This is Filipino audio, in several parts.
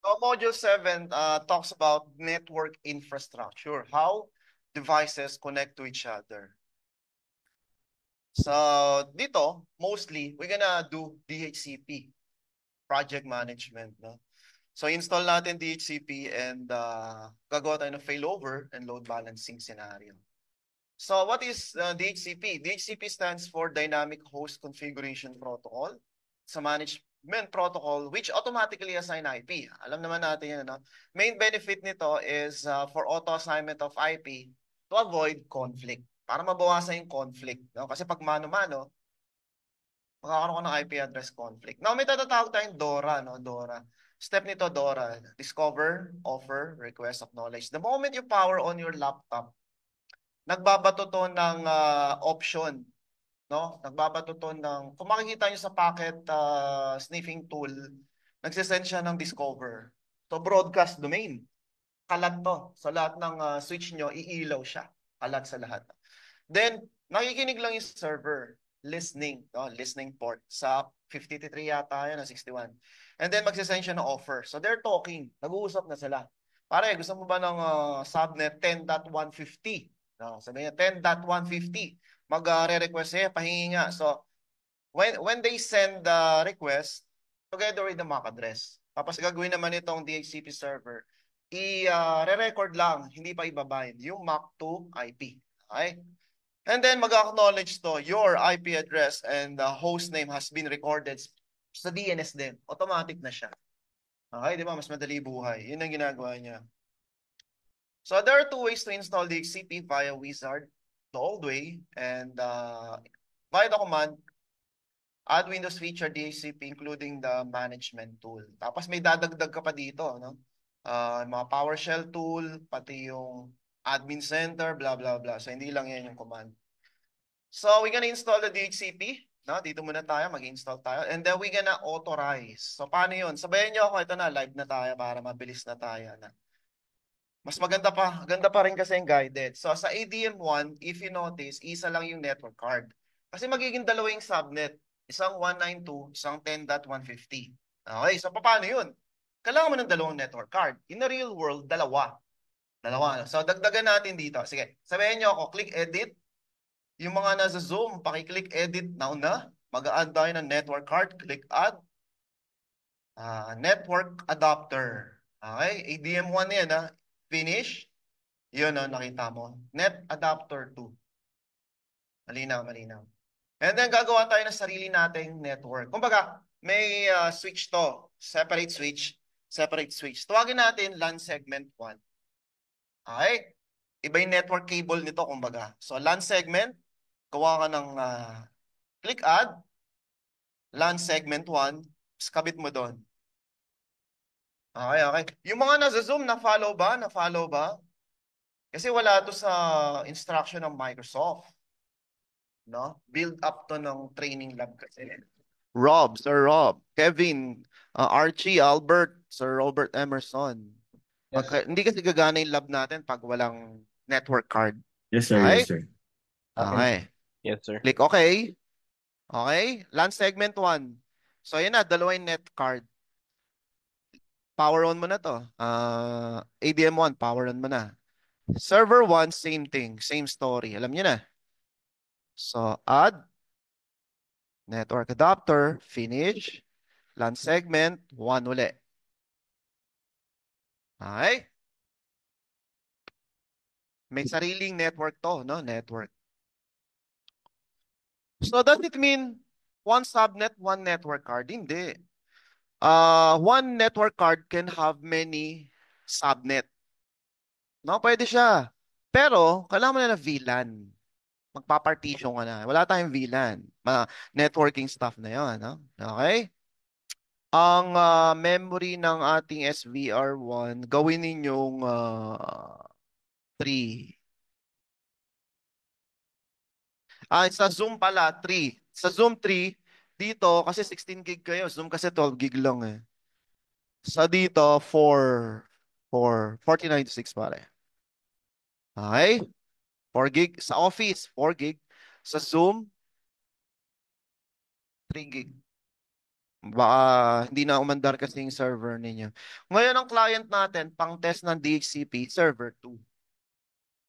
So Module 7 talks about network infrastructure, how devices connect to each other. So dito, mostly, we're gonna do DHCP, project management. No? So install natin DHCP and gagawa tayo ng failover and load balancing scenario. So what is DHCP? DHCP stands for Dynamic Host Configuration Protocol. It's a management protocol which automatically assign IP. Alam naman natin yan. No? Main benefit nito is for auto-assignment of IP to avoid conflict. Para mabawasan yung conflict. No? Kasi pag mano-mano, magkakaroon ka ng IP address conflict. Now, may tatatawag tayong DORA. No? DORA. Step nito, DORA. Discover, offer, request, acknowledge. The moment you power on your laptop, nagbabato to ng option, no? Nagbabato to ng, kung makikita nyo sa packet sniffing tool, nagsisend siya ng discover. So broadcast domain, kalat to. Sa lahat ng switch nyo, iilaw siya. Kalat sa lahat. Then, nakikinig lang yung server, listening, no? Listening port sa 53 yata yan, 61. And then magsisend siya ng offer. So they're talking, nag-uusap na sila. Pare, gusto mo ba ng subnet 10.150? No, sabi niya 10.150. Mag-re-request siya, pahingi nga. So when they send the request together with the MAC address, tapos gagawin naman itong DHCP server, i-re-record lang, hindi pa ibabind yung MAC to IP. Okay? And then mag-acknowledge to your IP address and the host name has been recorded sa DNS din. Automatic na siya. Okay, di ba? Mas madali buhay. Yun ang ginagawa niya. So there are two ways to install DHCP via Wizard, the old way, and via the command, add Windows feature DHCP including the management tool. Tapos may dadagdag ka pa dito, no? Mga PowerShell tool, pati yung admin center, blah, blah, blah. So hindi lang yan yung command. So we're gonna install the DHCP. No? Dito muna tayo, mag-install tayo. And then we're gonna authorize. So paano yun? Sabayan nyo ako, ito na, live na tayo para mabilis na tayo. Na. Mas maganda pa rin kasi yung guided. So sa ADM1, if you notice, isa lang yung network card. Kasi magiging dalawa yung subnet. Isang 192, isang 10.150. Okay, so paano yun? Kailangan mo ng dalawang network card. In the real world, dalawa. Dalawa. So dagdagan natin dito. Sige, sabihin nyo ako, click edit. Yung mga nasa Zoom, pakiclick edit na una. Mag-add tayo ng network card. Click add. Network adapter. Okay, ADM1 yan ha. Finish. Yun o, nakita mo. Net adapter 2. Malinaw, malinaw. And then gagawa tayo ng sarili nating network. Kumbaga, may switch to. Separate switch. Separate switch. Tawagin natin LAN segment 1. Okay? Iba yung network cable nito, kumbaga. So, LAN segment, gawa ka ng click add, LAN segment 1, kabit mo doon. Okay, okay. Yung mga nasa Zoom, na-follow ba? Na-follow ba? Kasi wala to sa instruction ng Microsoft. No? Build up to ng training lab kasi. Rob, Sir Rob, Kevin, Archie, Albert, Sir Robert Emerson. Yes, sir. Hindi kasi gagana yung lab natin pag walang network card. Yes, sir. Okay? Yes, sir. Okay na. Okay. Yes, sir. Click OK. Okay? LAN segment 1. So, yun na, dalawa yung net card. Power on mo na to. ADM1, power on mo na. Server 1, same thing. Same story. Alam niyo na. So, add. Network adapter. Finish. LAN segment 1 uli. Okay? May sariling network to, no? Network. So, does it mean one subnet, one network card? Hindi. One network card can have many subnet. No, pwede siya. Pero, kailangan mo na ng VLAN. Magpa-partition ka na. Wala tayong VLAN. Networking stuff na yun. No? Okay? Ang memory ng ating SVR1, gawin ninyong 3. Sa Zoom pala, 3. Sa Zoom 3, dito, kasi 16 gig kayo. Zoom kasi 12 gig lang eh. Sa dito, 4096 pare. Okay? 4 gig. Sa Office, 4 gig. Sa Zoom, 3 gig. Baka hindi na umandar kasi yung server ninyo. Ngayon ang client natin, pang test ng DHCP, server 2.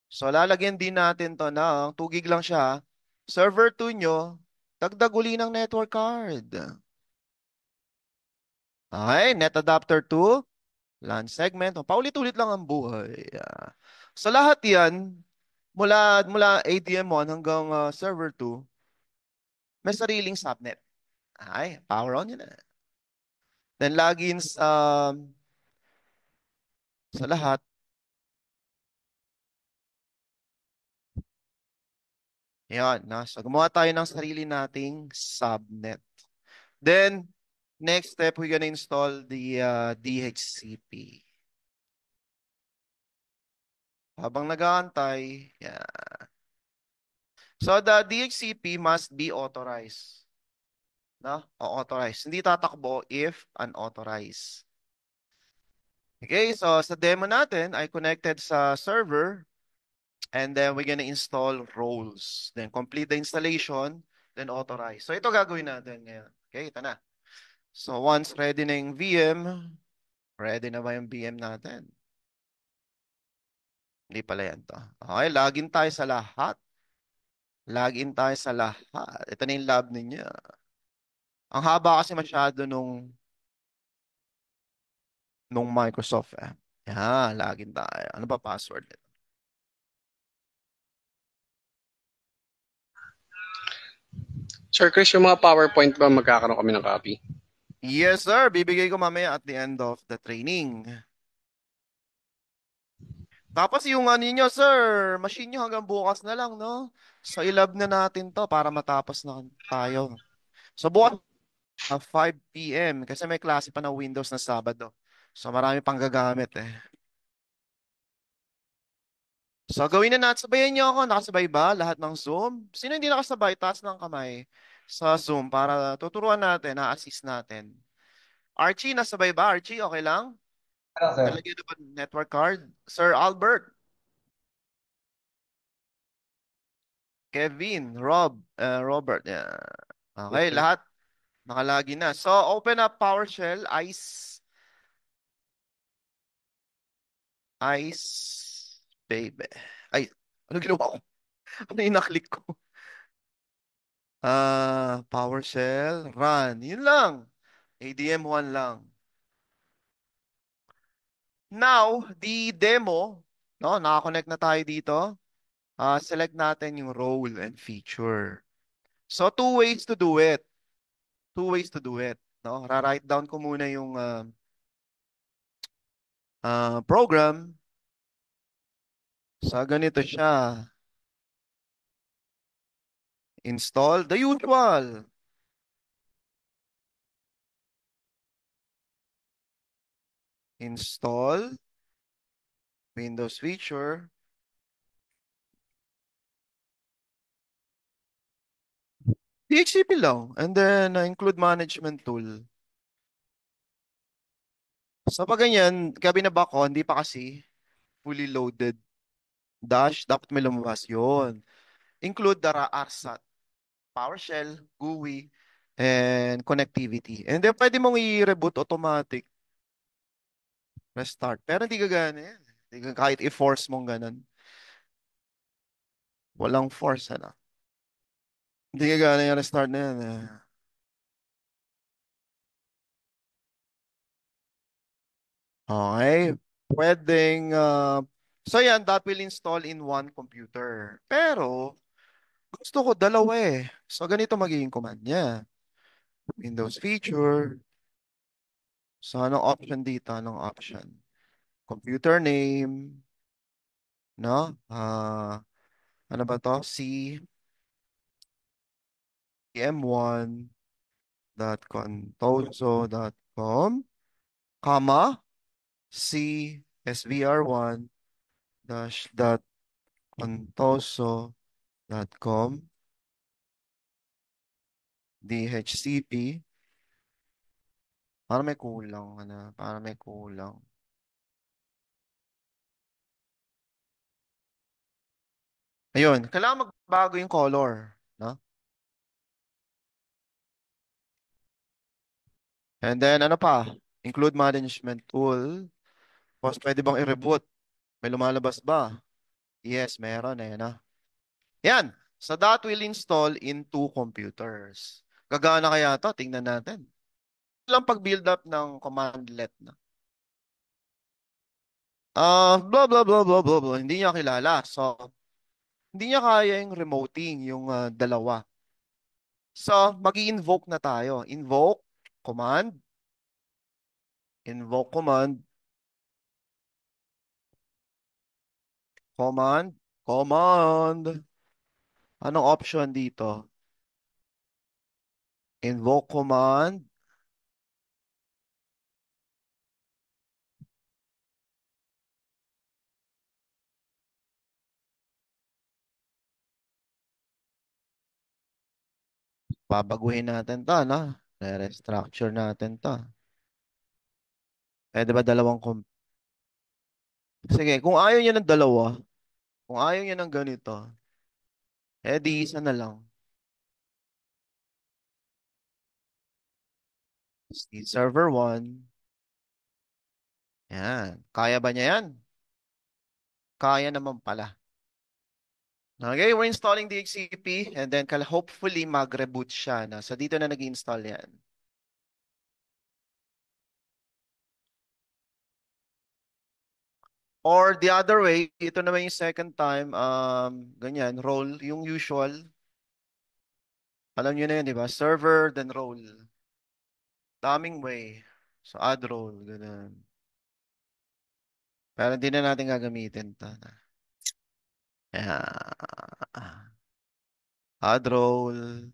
So lalagyan din natin to ng 2 gig lang siya. Server 2 nyo, dagdag uli ng network card. Okay, net adapter 2, LAN segment. Paulit-ulit lang ang buhay. So lahat yan, mula ADM1 hanggang server 2, may sariling subnet. Ay, power on yun na. Then logins sa lahat. Yan, no? So gumawa tayo ng sarili nating subnet. Then, next step, we're gonna install the DHCP. Habang nag-aantay, yeah. So the DHCP must be authorized. No? O authorized. Hindi tatakbo if unauthorized. Okay, so sa demo natin, I connected sa server and then we're gonna install roles. Then complete the installation, then authorize. So ito gagawin natin ngayon. Okay, ito na. So once ready na yung VM, ready na ba yung VM natin? Hindi pala yan to. Okay, login tayo sa lahat. Login tayo sa lahat. Ito na yung lab ninyo. Ang haba kasi masyado nung Microsoft eh. Yan, login tayo. Ano ba password nito? Sir Chris, yung mga PowerPoint ba magkakaroon kami ng copy? Yes, sir. Bibigay ko mamaya at the end of the training. Tapos yung ano ninyo, sir, machine nyo hanggang bukas na lang, no? So, ilab na natin to para matapos na tayo. So, bukas 5 p.m. kasi may klase pa na Windows na Sabado. So, marami pang gagamit eh. So, gawin na natin. Sabayan niyo ako. Nakasabay ba lahat ng Zoom? Sino hindi nakasabay? Taas ng kamay sa Zoom para tuturuan natin, na-assist natin. Archie, nasabay ba? Archie, okay lang? Ano, sir? Nalagyan na ba ng network card? Sir Albert, Kevin, Robert. Yeah. Okay, Yes, sir. lahat nakalagi na. So, open up PowerShell, Ice, baby. Ay, ano ginawa ko? Ano yung naklik ko? PowerShell, run. Yun lang. ADM1 lang. Now, the demo, no, nakakonect na tayo dito. Select natin yung role and feature. So, two ways to do it. Two ways to do it. No? Ra-write down ko muna yung program. So, ganito siya. Install the usual. Install Windows feature. DHCP lang. And then, include management tool. So, pag ganyan, kabinaba ko, hindi pa kasi fully loaded. Dash, dapat may lumabas yun. Include the RSAT, PowerShell, GUI, and connectivity. And then, pwede mong i-reboot automatic, restart. Pero hindi gagana yan. Kahit i-force mong ganun. Walang force, ano. Hindi gagana yung restart na yan. Okay. Pwedeng, so yan, that will install in one computer. Pero, gusto ko dalawa eh. So, ganito magiging command niya. Windows feature. So, anong option dito? Anong option? Computer name. No? Ano ba to? cm1.contoso.com, comma, csvr1 dash dot contoso.com, dhcp. Para may kulang, ano? Para may kulang. Ayun, kailangan magbago yung color, no? And then, ano pa? Include management tool. Boss, pwede bang i-reboot? May lumalabas ba? Yes, meron eh, no? Yan. So that will install in two computers. Gagana kaya to? Tingnan natin. Lang pag-build up ng commandlet na. Blah, blah, blah, blah, blah, blah. Hindi niya kilala. So, hindi niya kaya yung remoting, yung dalawa. So, mag-invoke na tayo. Command, invoke command, command, command. Anong option dito? Invoke command. Babaguhin natin to, no? Restructure natin to. Pwede ba dalawang Sige, kung ayaw niya ng dalawa, kung ayaw niya ng ganito, di isa na lang. State server 1. Yan. Kaya ba niya yan? Kaya naman pala. Okay, we're installing the DHCP and then hopefully mag-reboot siya. Na. So dito na nag-install yan. Or the other way, ito naman yung second time, ganyan, role, yung usual. Alam niyo na yun, di ba? Server, then role. Daming way. So add role, ganun. Pero hindi na natin gagamitin to. Yeah. Add role.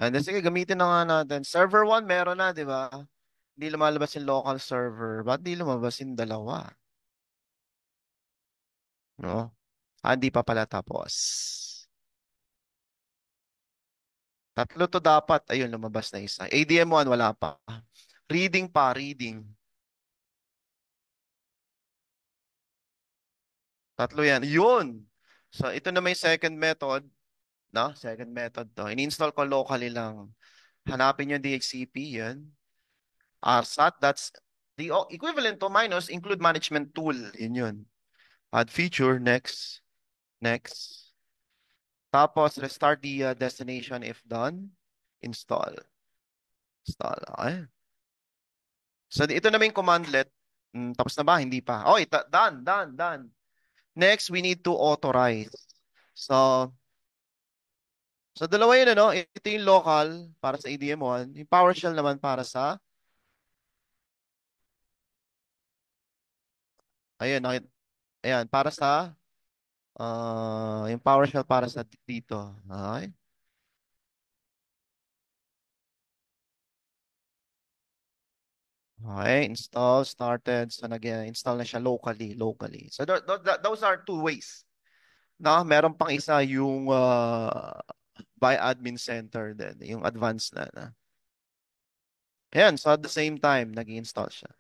And then, sige, gamitin na nga natin. Server 1, meron na, di ba? Hindi lumalabas yung local server. Ba't di lumabas yung dalawa? No? Hindi pa pala tapos. Tatlo to dapat. Ayun, lumabas na isa. ADM1, wala pa. Reading pa, reading. Tatlo yan. Yun! So, ito na may second method. No? Second method to. In-install ko locally lang. Hanapin yung DHCP, yan. RSAT, that's the equivalent to minus include management tool. Yun yun. Add feature, next. Next. Tapos, restart the destination if done. Install. Install. Okay. So, ito na may commandlet. Tapos na ba? Hindi pa. Okay, done, done, done. Next, we need to authorize. So, dalawa yun, ano? Ito yung local para sa ADM1. Yung PowerShell naman para sa, ayun, ayan, para sa, yung PowerShell para sa dito. Okay. Okay, install, started. So, nag-install na siya locally. So, those are two ways. Na, meron pang isa yung by admin center din, yung advanced na. Ayan, so at the same time, nag-install siya.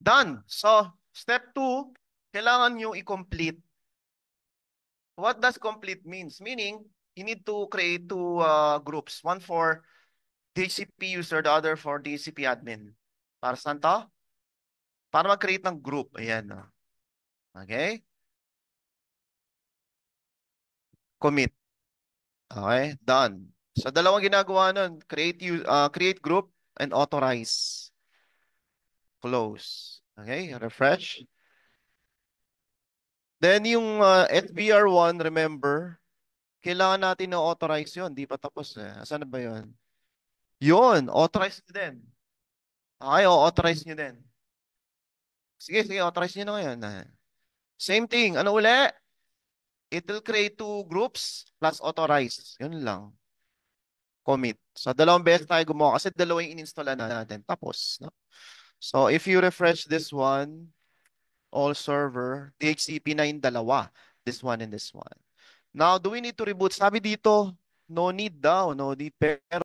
Done. So, step 2, kailangan nyo i-complete. What does complete means? Meaning, you need to create two groups. One for DHCP user, the other for DHCP admin. Para saan to? Para mag-create ng group. Ayan. Okay? Commit. Okay? Done. So, dalawang ginagawa nun. Create group and authorize. Close. Okay? Refresh. Then, yung SBR1, remember, kailangan natin na authorize yun. Di pa tapos eh. Saan na ba yun? Yun, authorize nyo din. Okay, authorize nyo din. Sige, authorize nyo na ngayon. Same thing. Ano uli? It will create two groups plus authorize. Yun lang. Commit. So, dalawang beses tayo gumawa kasi dalawa yung in-install natin. Tapos, no? So, if you refresh this one, all server, DHCP na yung dalawa. This one and this one. Now, do we need to reboot? Sabi dito, No need daw, no need. Pero